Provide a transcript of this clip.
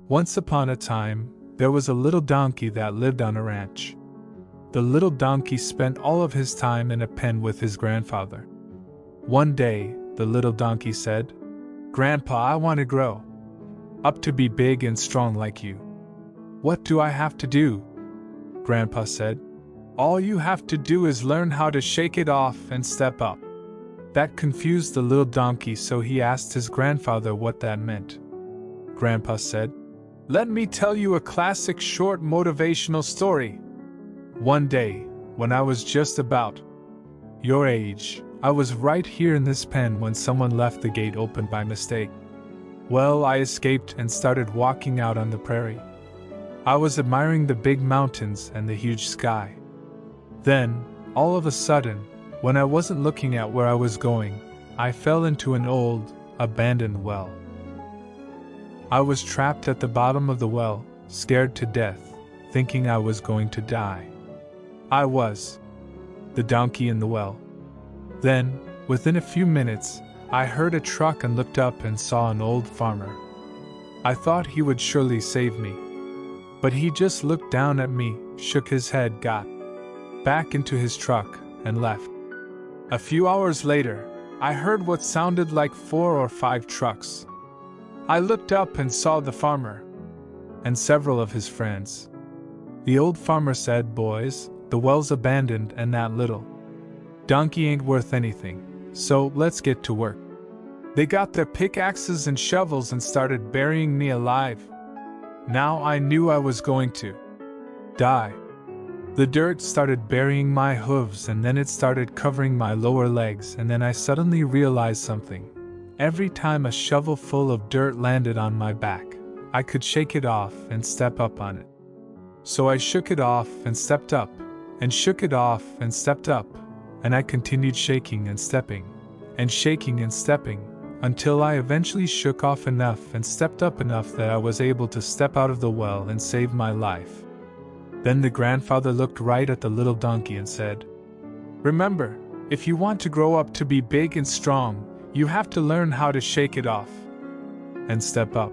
Once upon a time, there was a little donkey that lived on a ranch. The little donkey spent all of his time in a pen with his grandfather. One day, the little donkey said, "Grandpa, I want to grow up to be big and strong like you. What do I have to do?" Grandpa said, "All you have to do is learn how to shake it off and step up." That confused the little donkey, so he asked his grandfather what that meant. Grandpa said, "Let me tell you a classic short motivational story. One day, when I was just about your age, I was right here in this pen when someone left the gate open by mistake. Well, I escaped and started walking out on the prairie. I was admiring the big mountains and the huge sky. Then, all of a sudden, when I wasn't looking at where I was going, I fell into an old, abandoned well. I was trapped at the bottom of the well, scared to death, thinking I was going to die. I was the donkey in the well. Then, within a few minutes, I heard a truck and looked up and saw an old farmer. I thought he would surely save me. But he just looked down at me, shook his head, got back into his truck, and left. A few hours later, I heard what sounded like 4 or 5 trucks. I looked up and saw the farmer and several of his friends. The old farmer said, "Boys, the well's abandoned and that little donkey ain't worth anything, so let's get to work." They got their pickaxes and shovels and started burying me alive. Now I knew I was going to die. The dirt started burying my hooves, and then it started covering my lower legs, and then I suddenly realized something. Every time a shovel full of dirt landed on my back, I could shake it off and step up on it. So I shook it off and stepped up, and shook it off and stepped up, and I continued shaking and stepping, and shaking and stepping, until I eventually shook off enough and stepped up enough that I was able to step out of the well and save my life. Then the grandfather looked right at the little donkey and said, "Remember, if you want to grow up to be big and strong, you have to learn how to shake it off and step up."